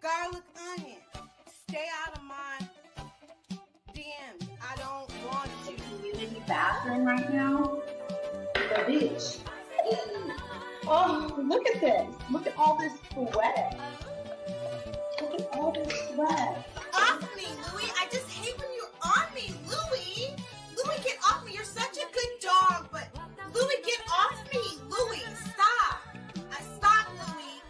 garlic onion. Stay out of my DMs. I don't want to. Community bathroom right now. The beach. Oh, look at this. Look at all this sweat. Look at all this sweat. Off me, Louie. I just hate when you're on me, Louie. Louie, get off me. You're such a good dog, but Louie, get off me. Louie, stop. Stop, Louie.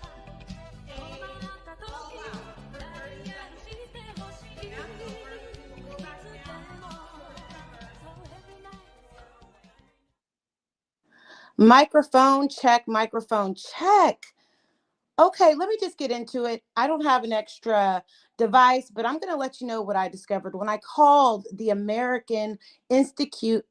Microphone check, microphone check. Okay, let me just get into it. I don't have an extra device, but I'm going to let you know what I discovered when I called the American Institute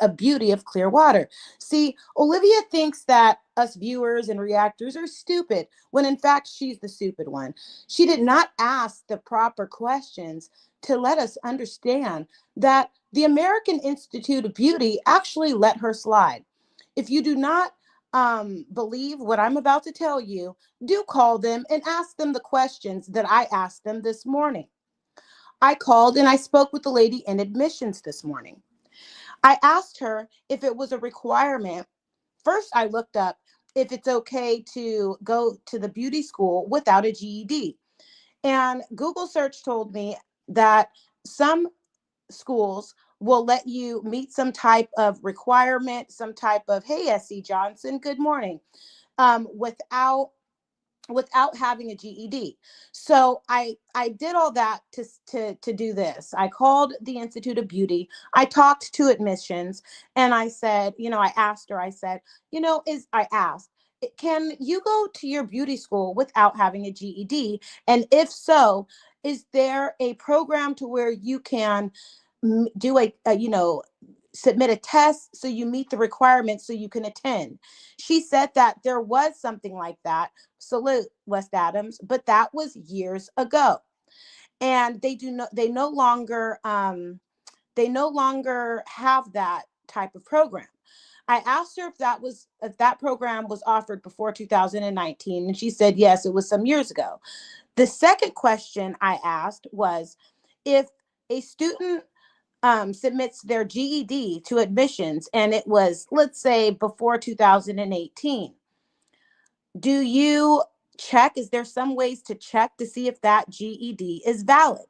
of Beauty of Clearwater. See, Olivia thinks that us viewers and reactors are stupid, when in fact she's the stupid one. She did not ask the proper questions to let us understand that the American Institute of Beauty actually let her slide. If you do not believe what I'm about to tell you, do call them and ask them the questions that I asked them this morning. I called and I spoke with the lady in admissions this morning. I asked her if it was a requirement. First, I looked up if it's okay to go to the beauty school without a GED. And Google search told me that some schools will let you meet some type of requirement, some type of, hey, S.C. Johnson, good morning, without having a GED. So I did all that to do this. I called the Institute of Beauty. I talked to admissions and I said, I asked her, I said, I asked, can you go to your beauty school without having a GED? And if so, is there a program to where you can do submit a test so you meet the requirements so you can attend? She said that there was something like that. Salute, West Adams, but that was years ago. And they no longer have that type of program. I asked her if that program was offered before 2019, and she said yes, it was some years ago. The second question I asked was, if a student submits their GED to admissions and it was, let's say, before 2018, do you check? Is there some ways to check to see if that GED is valid?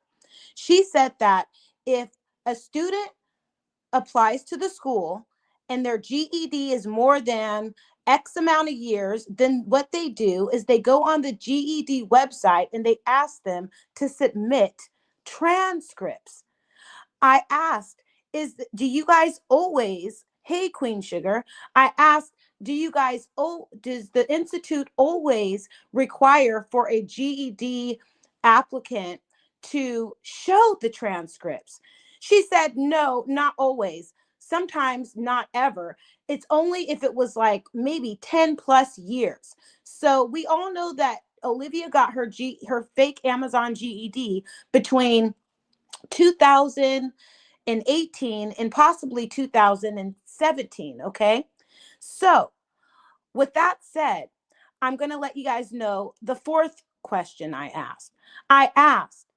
She said that if a student applies to the school and their GED is more than X amount of years, then what they do is they go on the GED website and they ask them to submit transcripts. I asked, do you guys always, hey, Queen Sugar, I asked, does the Institute always require for a GED applicant to show the transcripts? She said, no, not always. Sometimes not ever. It's only if it was like maybe 10 plus years. So we all know that Olivia got her fake Amazon GED between 2018 and possibly 2017. Okay. So with that said, I'm going to let you guys know the fourth question I asked. I asked,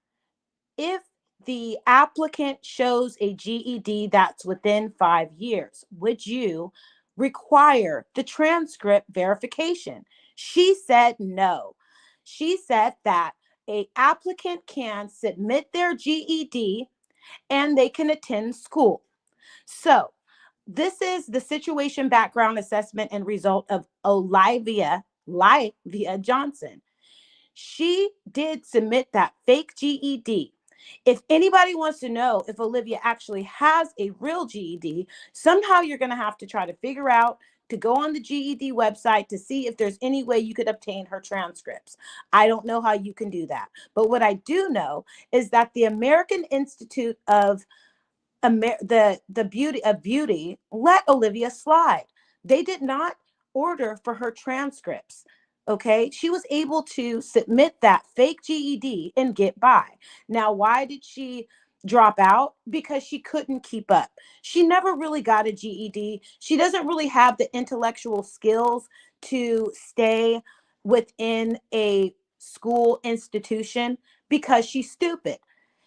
if the applicant shows a GED that's within 5 years, would you require the transcript verification? She said no. She said that an applicant can submit their GED and they can attend school. So this is the situation, background, assessment, and result of Olivia Johnson. She did submit that fake GED. If anybody wants to know if Olivia actually has a real GED, somehow you're going to have to try to figure out to go on the GED website to see if there's any way you could obtain her transcripts. I don't know how you can do that. But what I do know is that the American Institute of Beauty let Olivia slide. They did not order for her transcripts. Okay, she was able to submit that fake GED and get by. Now, why did she drop out? Because she couldn't keep up. She never really got a GED. She doesn't really have the intellectual skills to stay within a school institution because she's stupid.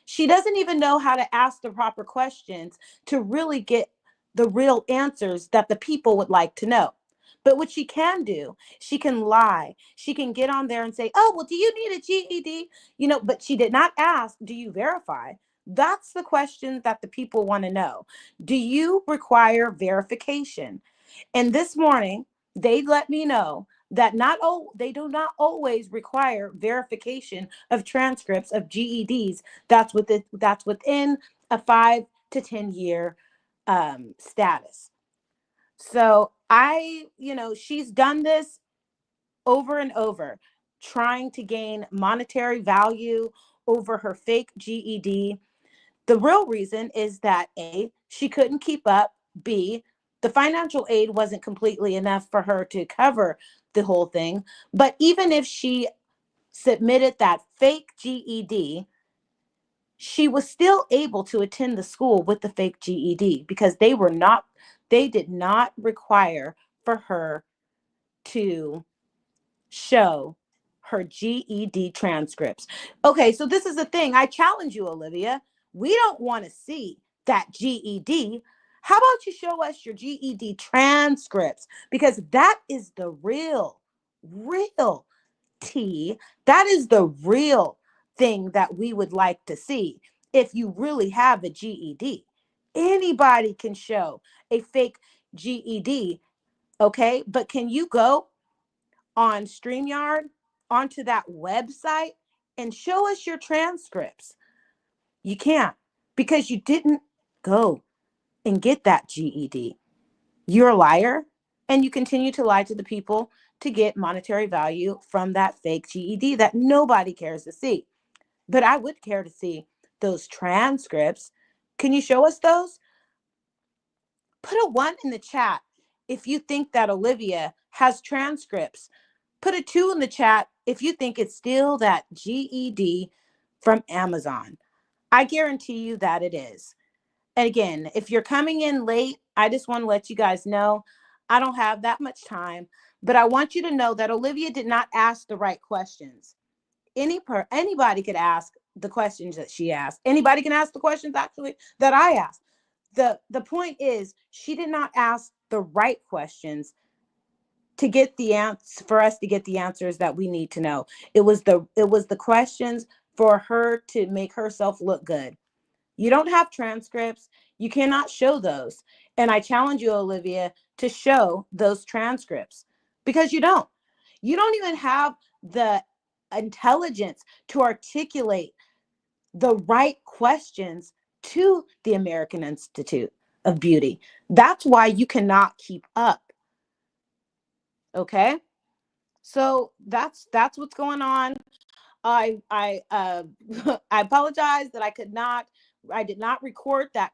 She doesn't even know how to ask the proper questions to really get the real answers that the people would like to know. But what she can do, she can lie. She can get on there and say, oh, well, do you need a GED? But she did not ask, do you verify? That's the question that the people want to know. Do you require verification? And this morning, they let me know that they do not always require verification of transcripts of GEDs. That's within a 5 to 10 year status. So she's done this over and over, trying to gain monetary value over her fake GED. The real reason is that A, she couldn't keep up. B, the financial aid wasn't completely enough for her to cover the whole thing. But even if she submitted that fake GED, she was still able to attend the school with the fake GED because they did not require for her to show her GED transcripts. Okay, so this is the thing. I challenge you, Olivia. We don't want to see that GED. How about you show us your GED transcripts? Because that is the real tea. That is the real thing that we would like to see if you really have a GED. Anybody can show a fake GED, okay? But can you go on StreamYard onto that website and show us your transcripts? You can't, because you didn't go and get that GED. You're a liar, and you continue to lie to the people to get monetary value from that fake GED that nobody cares to see. But I would care to see those transcripts. Can you show us those? Put a 1 in the chat if you think that Olivia has transcripts. Put a 2 in the chat if you think it's still that GED from Amazon. I guarantee you that it is. And again, if you're coming in late, I just want to let you guys know I don't have that much time, but I want you to know that Olivia did not ask the right questions. Anybody could ask the questions that she asked. Anybody can ask the questions actually that I asked. The point is, she did not ask the right questions to get the answer, for us to get the answers that we need to know. It was the questions for her to make herself look good. You don't have transcripts. You cannot show those. And I challenge you, Olivia, to show those transcripts, because you don't. You don't even have the intelligence to articulate the right questions to the American Institute of Beauty. That's why you cannot keep up. Okay? So that's what's going on. I I apologize that I did not record that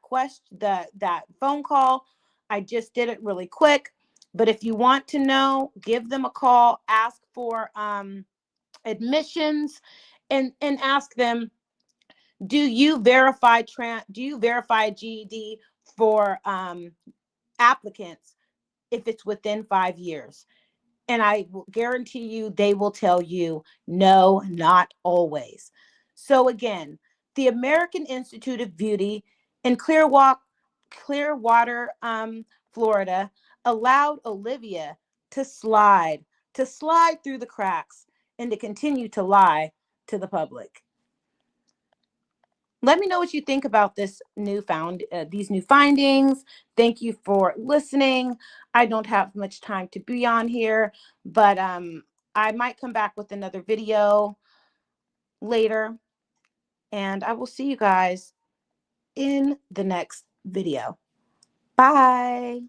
that phone call. I just did it really quick. But if you want to know, give them a call, ask for admissions, and ask them, do you verify GED for applicants if it's within 5 years? And I will guarantee you they will tell you no, not always. So again, the American Institute of Beauty in Clearwater, Florida, allowed Olivia to slide through the cracks and to continue to lie to the public. Let me know what you think about these new findings. Thank you for listening. I don't have much time to be on here, but I might come back with another video later, and I will see you guys in the next video. Bye.